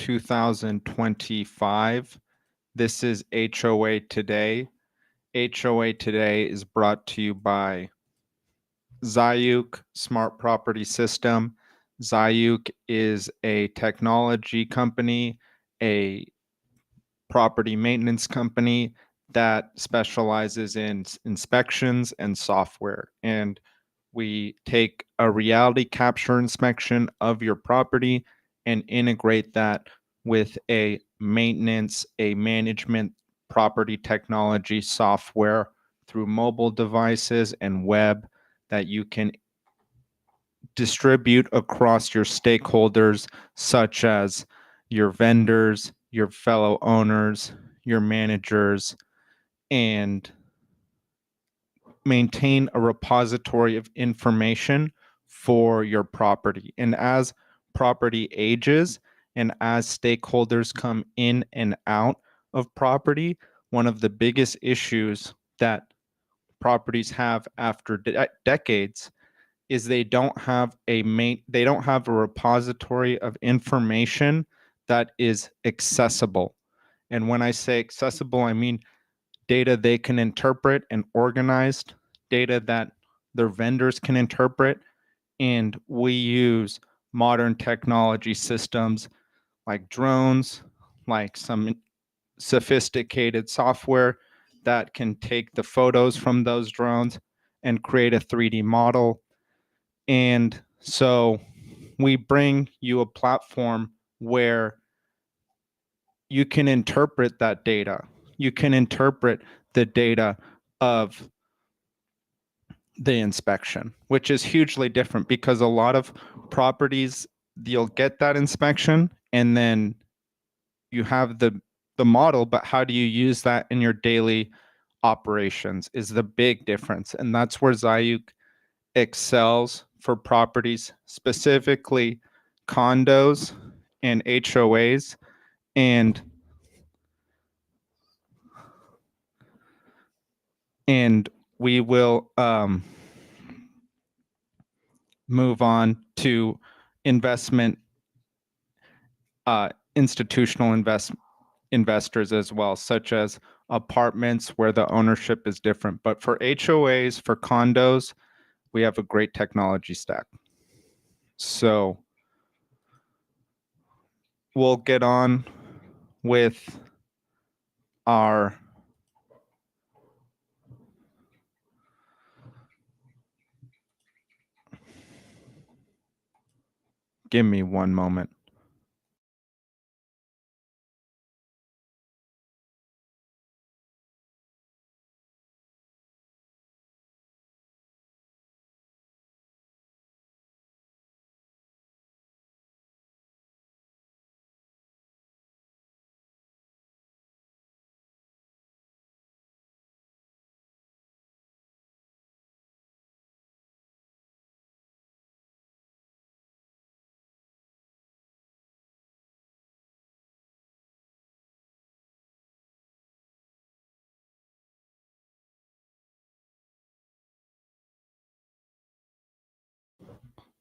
2025. This is HOA Today. HOA Today is brought to you by Zayuk Smart Property System. Zayuk is a technology company, a property maintenance company that specializes in inspections and software. And we take a reality capture inspection of your property and integrate that with a management property technology software through mobile devices and web that you can distribute across your stakeholders, such as your vendors, your fellow owners, your managers, and maintain a repository of information for your property. And as property ages and as stakeholders come in and out of property, one of the biggest issues that properties have after decades is they don't have a repository of information that is accessible. And when I say accessible, I mean data they can interpret and organized, data that their vendors can interpret. And we use modern technology systems like drones, like some sophisticated software that can take the photos from those drones and create a 3D model. And so we bring you a platform where you can interpret that data. You can interpret the data of the inspection, which is hugely different because a lot of properties, you'll get that inspection and then you have the model, but how do you use that in your daily operations is the big difference. And that's where Zayuk excels for properties, specifically condos and HOAs. And we will move on to investment, institutional investors as well, such as apartments where the ownership is different. But for HOAs, for condos, we have a great technology stack. So we'll get on with our give me one moment.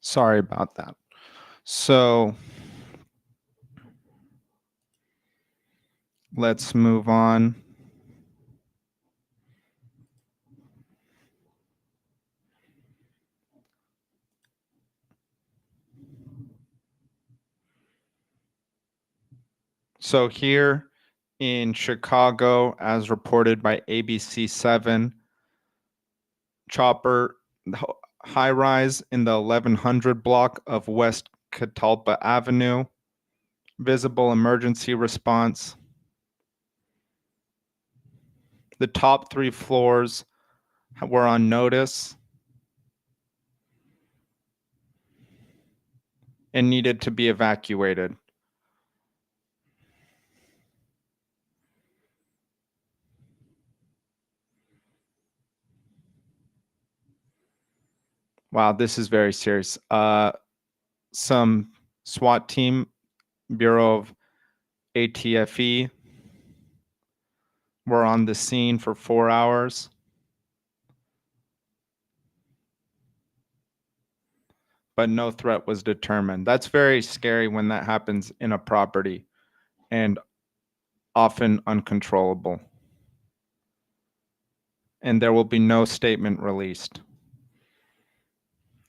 Sorry about that. So let's move on. So here in Chicago, as reported by ABC7, chopper high rise in the 1100 block of West Catalpa Avenue, visible emergency response. The top 3 floors were on notice and needed to be evacuated. Wow, this is very serious. Some SWAT team, Bureau of ATFE, were on the scene for 4 hours. But no threat was determined. That's very scary when that happens in a property. and often uncontrollable. And there will be no statement released.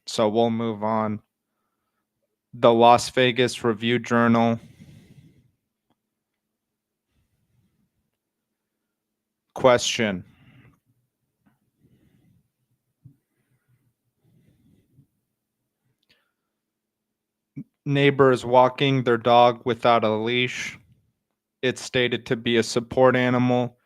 So we'll move on. The Las Vegas Review-Journal. Question. Neighbor is walking their dog without a leash. It's stated to be a support animal.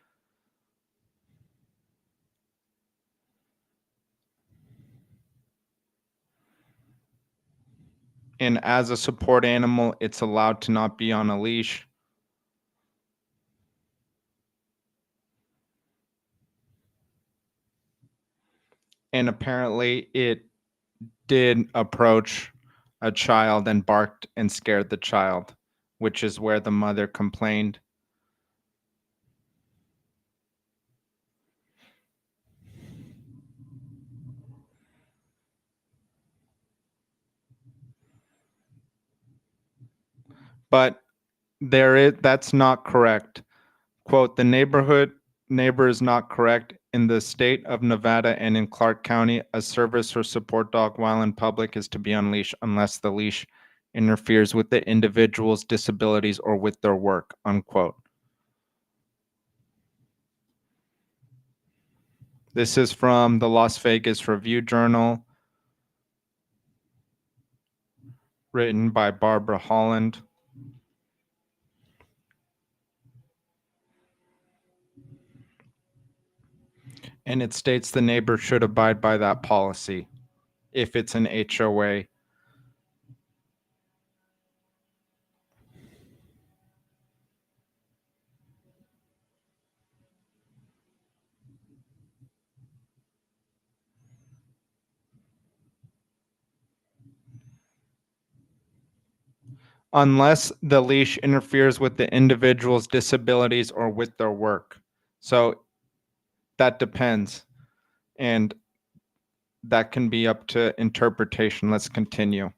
And as a support animal, it's allowed to not be on a leash. And apparently it did approach a child and barked and scared the child, which is where the mother complained. But that's not correct. Quote, the neighbor is not correct. In the state of Nevada and in Clark County, a service or support dog while in public is to be unleashed unless the leash interferes with the individual's disabilities or with their work, unquote. This is from the Las Vegas Review-Journal, written by Barbara Holland. And it states the neighbor should abide by that policy if it's an HOA. Unless the leash interferes with the individual's disabilities or with their work. So that depends. And that can be up to interpretation. Let's continue.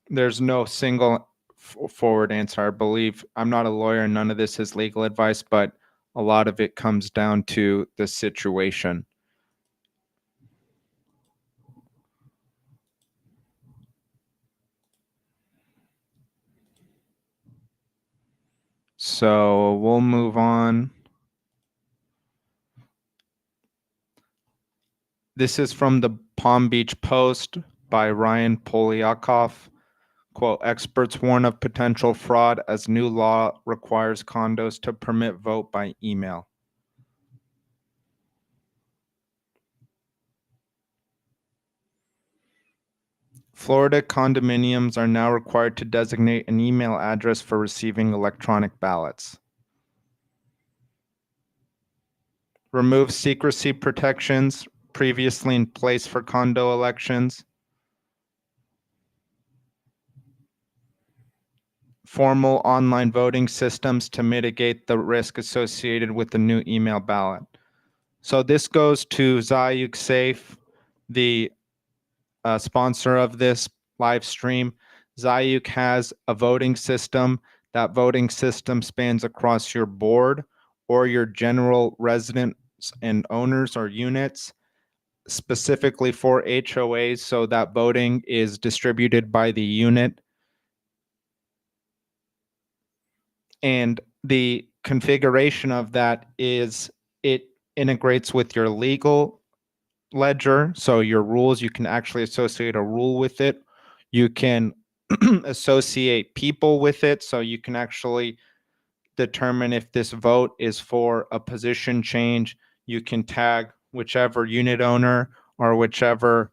There's no single forward answer. I believe I'm not a lawyer. None of this is legal advice, but a lot of it comes down to the situation. So we'll move on. This is from the Palm Beach Post by Ryan Polyakov. Quote, experts warn of potential fraud as new law requires condos to permit vote by email. Florida condominiums are now required to designate an email address for receiving electronic ballots. Remove secrecy protections previously in place for condo elections. Formal online voting systems to mitigate the risk associated with the new email ballot. So this goes to Zayuk Safe, the sponsor of this live stream. Zayuk has a voting system. That voting system spans across your board or your general residents and owners or units, specifically for HOAs, so that voting is distributed by the unit. And the configuration of that is it integrates with your legal ledger. So your rules, you can actually associate a rule with it. You can associate people with it. So you can actually determine if this vote is for a position change. You can tag whichever unit owner or whichever,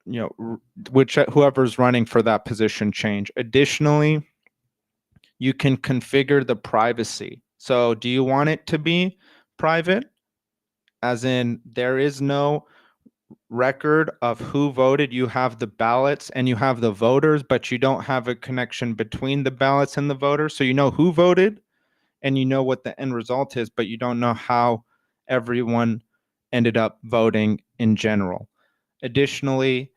whoever's running for that position change. Additionally, you can configure the privacy. So do you want it to be private? As in, there is no record of who voted. You have the ballots and you have the voters, but you don't have a connection between the ballots and the voters. So you know who voted and you know what the end result is, but you don't know how everyone ended up voting in general. Additionally,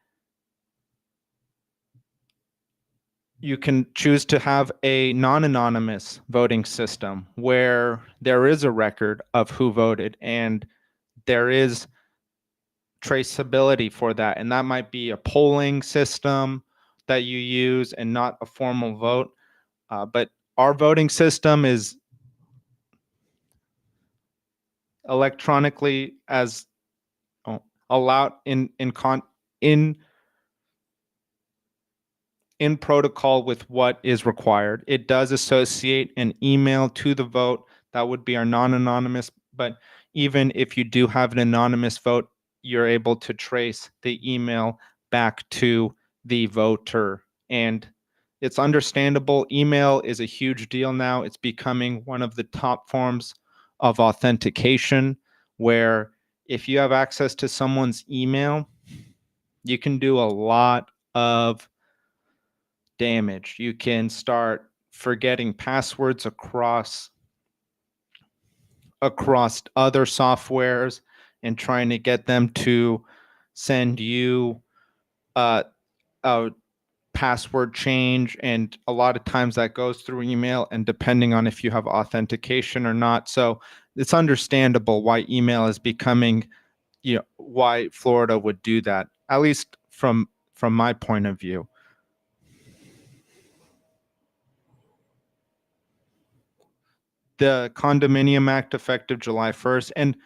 You can choose to have a non-anonymous voting system where there is a record of who voted and there is traceability for that. And that might be a polling system that you use and not a formal vote. But our voting system is electronically as allowed in in protocol with what is required. It does associate an email to the vote. That would be our non-anonymous. But even if you do have an anonymous vote, you're able to trace the email back to the voter. And it's understandable. Email is a huge deal now. It's becoming one of the top forms of authentication, where if you have access to someone's email, you can do a lot of damage. You can start forgetting passwords across other softwares and trying to get them to send you a password change, and a lot of times that goes through email, and depending on if you have authentication or not. So it's understandable why email is becoming, why Florida would do that, at least from my point of view. The Condominium Act effective July 1st, and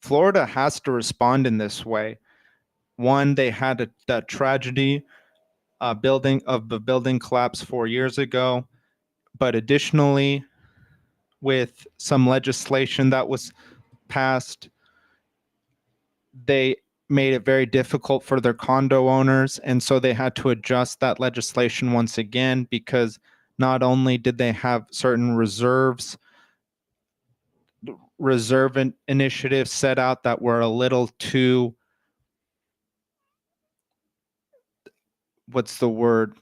Florida has to respond in this way. One, they had that tragedy the building collapse 4 years ago, but additionally, with some legislation that was passed, they made it very difficult for their condo owners, and so they had to adjust that legislation once again, because not only did they have certain reserve initiatives set out that were a little too, what's the word,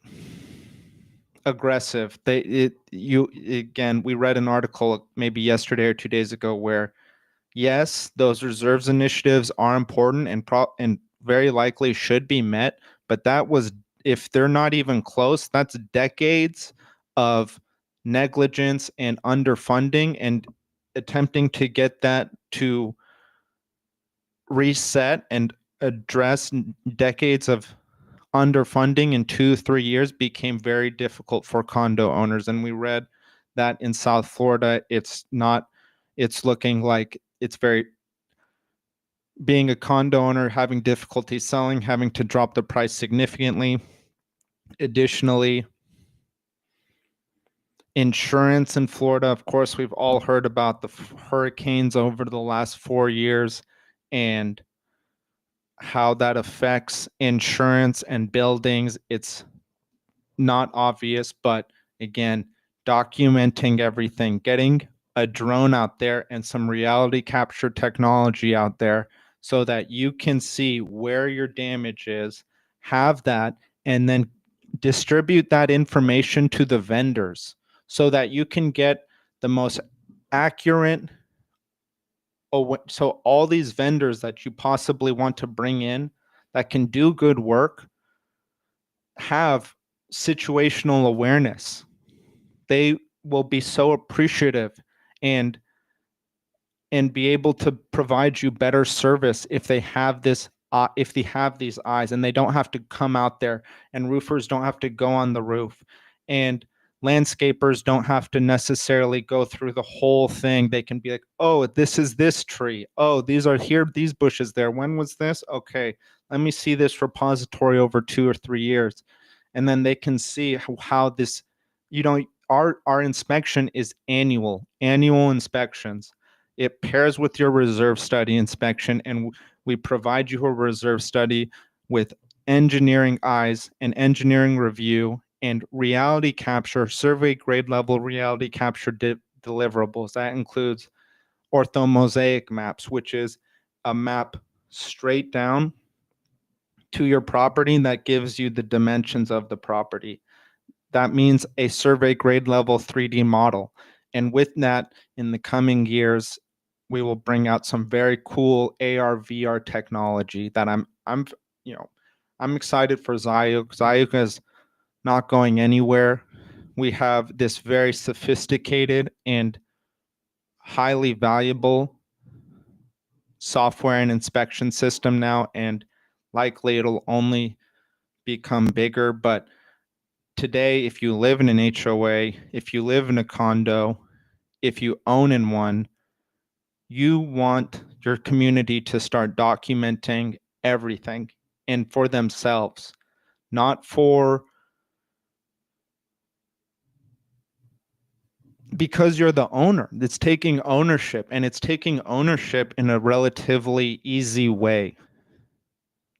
aggressive. We read an article maybe yesterday or 2 days ago where, yes, those reserves initiatives are important and very likely should be met, but that was, if they're not even close, that's decades of negligence and underfunding, and attempting to get that to reset and address decades of underfunding in 2-3 years became very difficult for condo owners. And we read that in South Florida, it's looking like it's very, being a condo owner, having difficulty selling, having to drop the price significantly. Additionally, insurance in Florida, of course, we've all heard about the hurricanes over the last 4 years and how that affects insurance and buildings. It's not obvious, but again, documenting everything, getting a drone out there and some reality capture technology out there so that you can see where your damage is, have that, and then distribute that information to the vendors so that you can get the most accurate. So all these vendors that you possibly want to bring in that can do good work have situational awareness. They will be so appreciative and be able to provide you better service if they have these eyes, and they don't have to come out there, and roofers don't have to go on the roof, and landscapers don't have to necessarily go through the whole thing. They can be like, oh, this is this tree, oh, these are here, these bushes there, when was this, okay, let me see this repository over 2 or 3 years. And then they can see how this, our inspection is annual inspections. It pairs with your reserve study inspection, and we provide you a reserve study with engineering eyes and engineering review and reality capture, survey grade level reality capture deliverables. That includes orthomosaic maps, which is a map straight down to your property that gives you the dimensions of the property. That means a survey grade level 3D model. And with that, in the coming years, we will bring out some very cool AR VR technology that I'm excited for Zayuk. Zayuk is not going anywhere. We have this very sophisticated and highly valuable software and inspection system now, and likely it'll only become bigger. But today, if you live in an HOA, if you live in a condo, if you own in one, you want your community to start documenting everything and for themselves, not for because you're the owner. It's taking ownership, and it's taking ownership in a relatively easy way.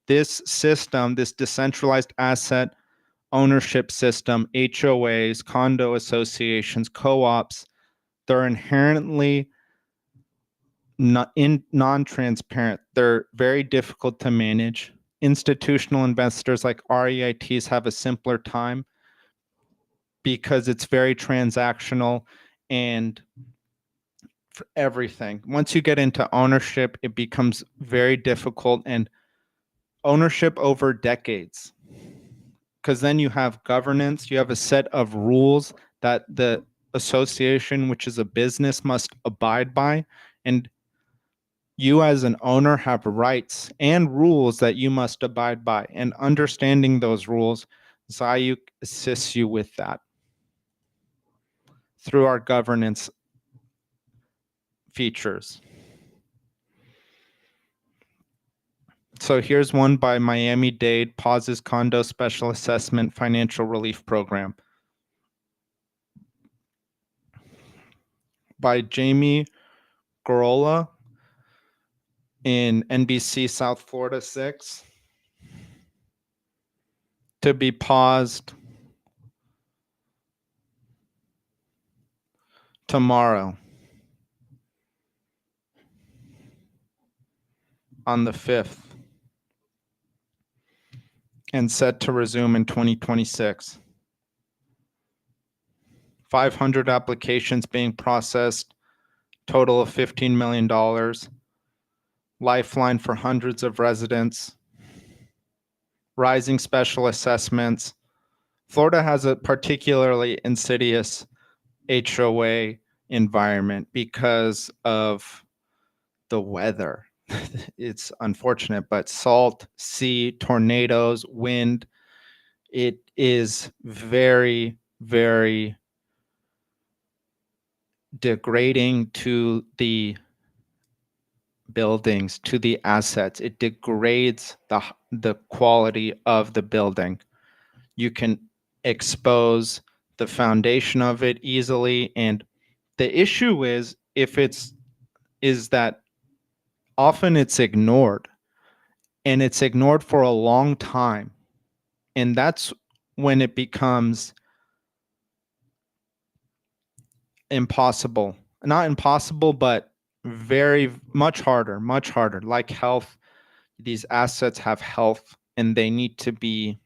This system, this decentralized asset ownership system, HOAs, condo associations, co-ops, they're inherently non-transparent. They're very difficult to manage. Institutional investors like REITs have a simpler time because it's very transactional and for everything. Once you get into ownership, it becomes very difficult, and ownership over decades. Because then you have governance, you have a set of rules that the association, which is a business, must abide by. And you as an owner have rights and rules that you must abide by. And understanding those rules, Zayuk assists you with that through our governance features. So here's one by Miami-Dade, pauses condo special assessment financial relief program. By Jamie Gorola in NBC South Florida 6. To be paused tomorrow on the 5th and set to resume in 2026. 500 applications being processed, total of $15 million, lifeline for hundreds of residents, rising special assessments. Florida has a particularly insidious HOA environment because of the weather. It's unfortunate, but salt, sea, tornadoes, wind, it is very, very degrading to the buildings, to the assets. It degrades the quality of the building. You can expose the foundation of it easily, and the issue is that often it's ignored, and it's ignored for a long time, and that's when it becomes impossible. Not impossible, but very much harder, like health. These assets have health, and they need to be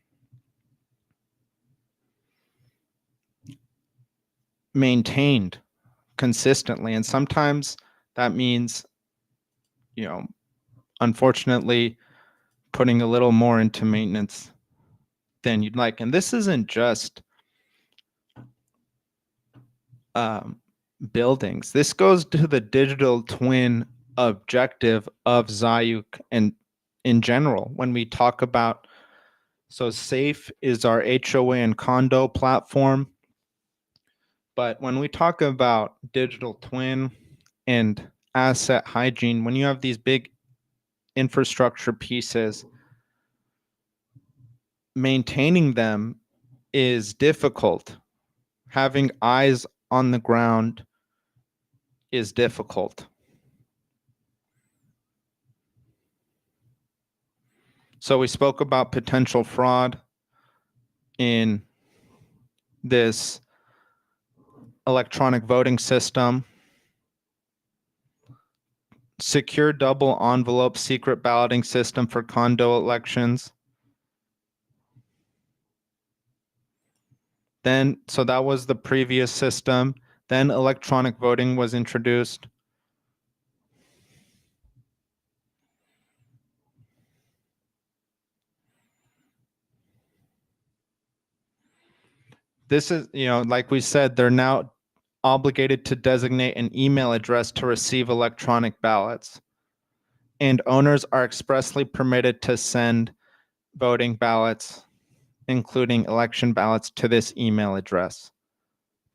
maintained consistently, and sometimes that means, unfortunately, putting a little more into maintenance than you'd like. And this isn't just buildings. This goes to the digital twin objective of Zayuk and in general. When we talk about, so SAFE is our HOA and condo platform. But when we talk about digital twin and asset hygiene, when you have these big infrastructure pieces, maintaining them is difficult. Having eyes on the ground is difficult. So we spoke about potential fraud in this electronic voting system, secure double envelope secret balloting system for condo elections. Then, so that was the previous system. Then electronic voting was introduced. This is, like we said, they're now obligated to designate an email address to receive electronic ballots. And owners are expressly permitted to send voting ballots, including election ballots, to this email address,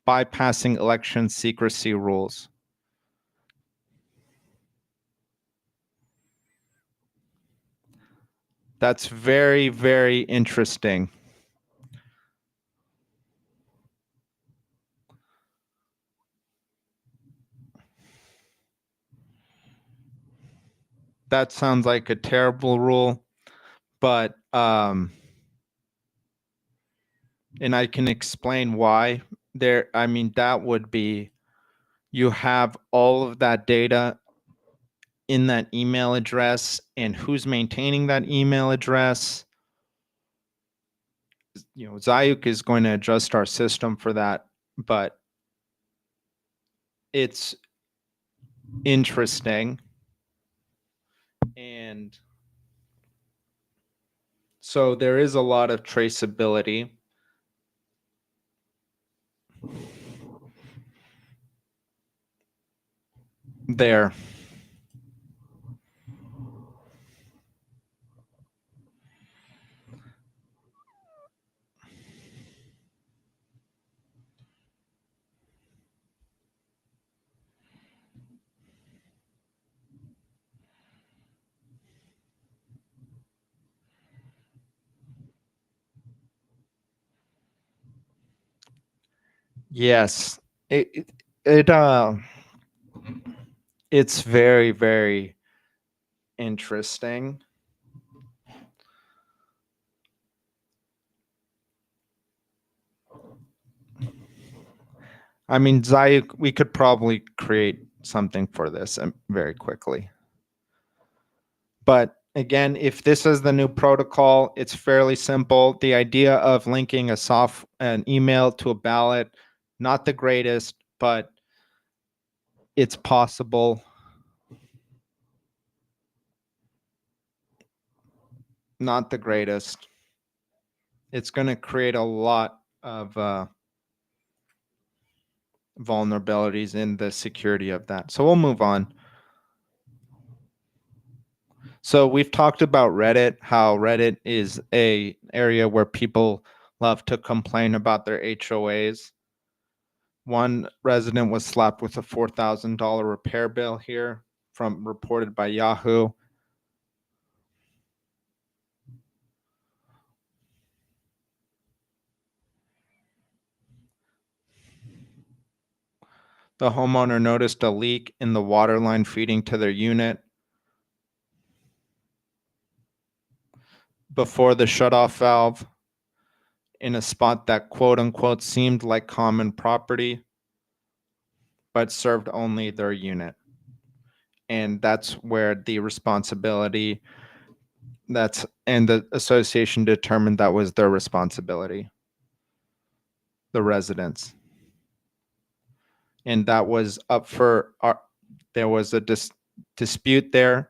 bypassing election secrecy rules. That's very, very interesting. That sounds like a terrible rule, but and I can explain why. That would be, you have all of that data in that email address, and who's maintaining that email address. Zayuk is going to adjust our system for that, but it's interesting. And so there is a lot of traceability there. Yes, it it's very, very interesting. Zayuk, we could probably create something for this very quickly. But again, if this is the new protocol, it's fairly simple. The idea of linking an email to a ballot, not the greatest, but it's possible. Not the greatest. It's going to create a lot of vulnerabilities in the security of that. So we'll move on. So we've talked about Reddit, how Reddit is a area where people love to complain about their HOAs. One resident was slapped with a $4,000 repair bill here, from reported by Yahoo. The homeowner noticed a leak in the water line feeding to their unit before the shutoff valve in a spot that quote unquote seemed like common property, but served only their unit. And that's where the responsibility, and the association determined that was their responsibility, the residents. And that was up for there was a dispute there.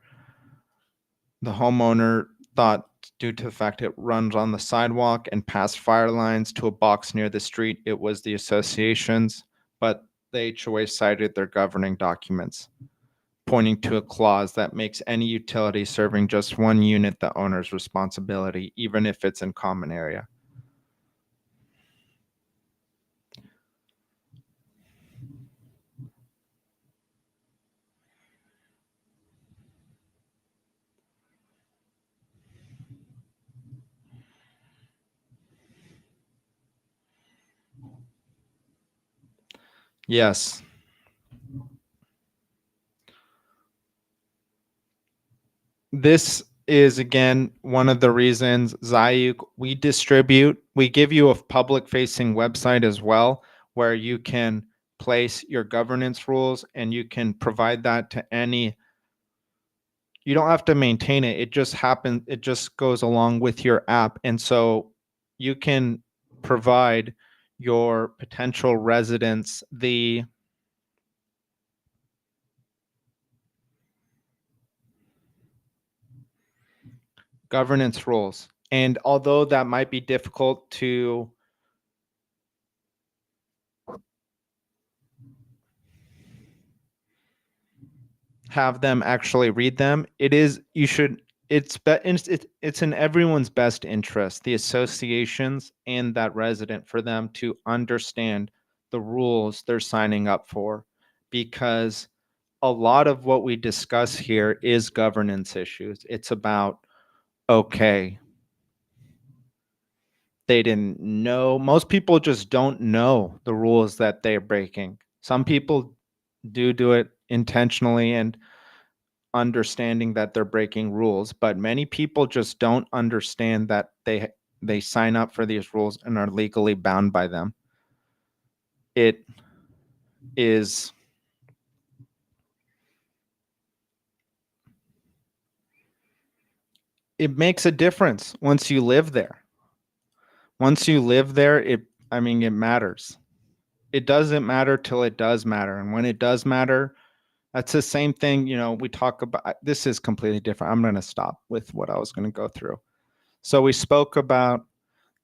The homeowner thought, due to the fact it runs on the sidewalk and past fire lines to a box near the street, it was the association's, but the HOA cited their governing documents, pointing to a clause that makes any utility serving just one unit the owner's responsibility, even if it's in common area. Yes. This is, again, one of the reasons Zayuk, we give you a public facing website as well, where you can place your governance rules, and you can provide that to any, you don't have to maintain it. It just goes along with your app. And so you can provide your potential residents the governance rules. And although that might be difficult to have them actually read them. It's in everyone's best interest, the associations and that resident, for them to understand the rules they're signing up for, because a lot of what we discuss here is governance issues. It's about, okay, they didn't know. Most people just don't know the rules that they're breaking. Some people do it intentionally and understanding that they're breaking rules, but many people just don't understand that they sign up for these rules and are legally bound by them. It is it makes a difference once you live there. Once you live there, it matters. It doesn't matter till it does matter. And when it does matter, that's the same thing, we talk about. This is completely different. I'm going to stop with what I was going to go through. So we spoke about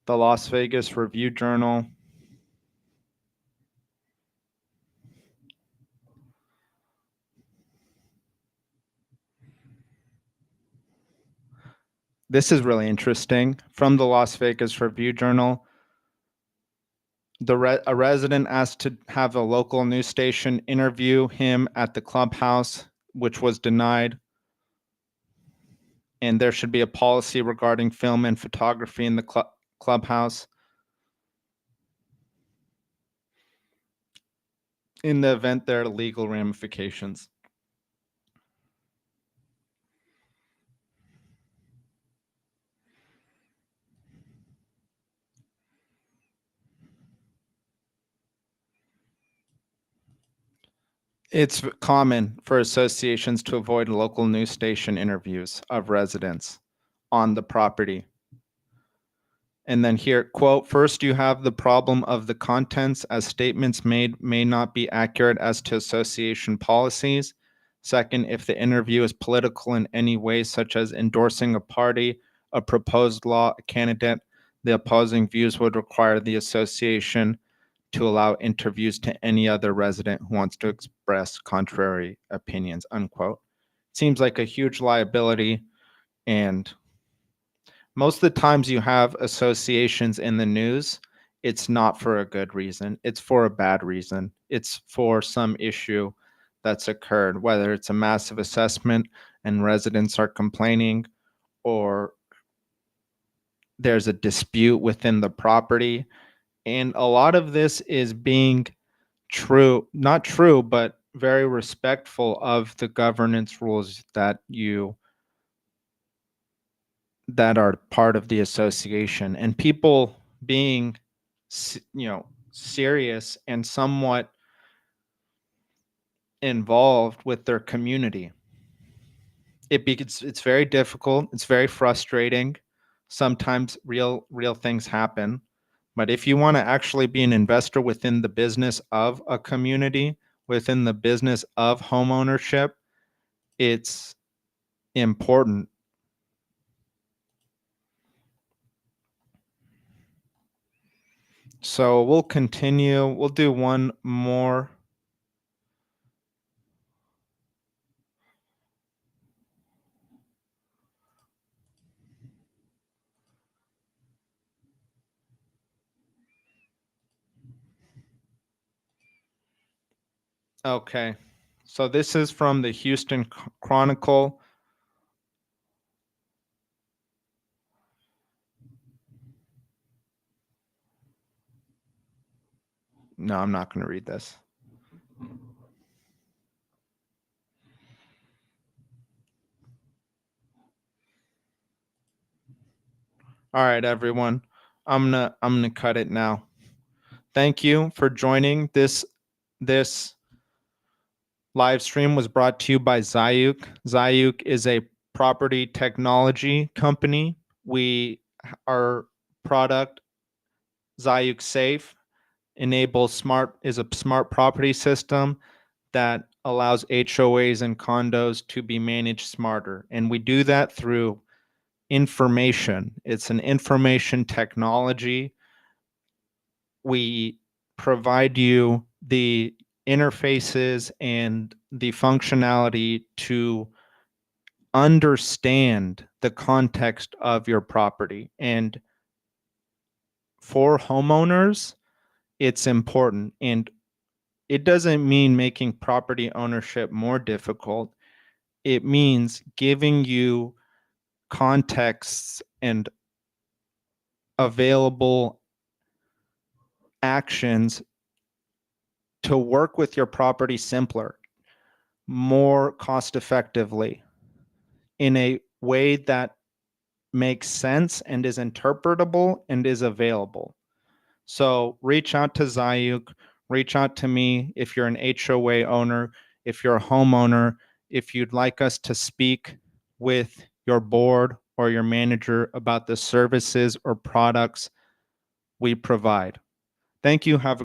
the Las Vegas Review Journal. This is really interesting. From the Las Vegas Review Journal, a resident asked to have a local news station interview him at the clubhouse, which was denied. And there should be a policy regarding film and photography in the clubhouse. In the event there are legal ramifications. It's common for associations to avoid local news station interviews of residents on the property. And then here, quote, first, you have the problem of the contents, as statements made may not be accurate as to association policies. Second, if the interview is political in any way, such as endorsing a party, a proposed law, a candidate, the opposing views would require the association to allow interviews to any other resident who wants to express contrary opinions, unquote. Seems like a huge liability, and most of the times you have associations in the news, it's not for a good reason. It's for a bad reason. It's for some issue that's occurred, whether it's a massive assessment and residents are complaining, or there's a dispute within the property. And a lot of this is being not true, but very respectful of the governance rules that are part of the association, and people being serious and somewhat involved with their community. It's very difficult, it's very frustrating. Sometimes real things happen, but if you want to actually be an investor within the business of a community, within the business of homeownership, it's important. So we'll continue. We'll do one more. Okay. So this is from the Houston Chronicle. No, I'm not going to read this. All right, everyone. I'm gonna cut it now. Thank you for joining. This live stream was brought to you by Zayuk. Zayuk is a property technology company. Our product, Zayuk Safe, is a smart property system that allows HOAs and condos to be managed smarter. And we do that through information. It's an information technology. We provide you the interfaces and the functionality to understand the context of your property. And for homeowners, it's important. And it doesn't mean making property ownership more difficult. It means giving you contexts and available actions to work with your property simpler, more cost effectively, in a way that makes sense and is interpretable and is available. So reach out to Zayuk, reach out to me if you're an HOA owner, if you're a homeowner, if you'd like us to speak with your board or your manager about the services or products we provide. Thank you. Have a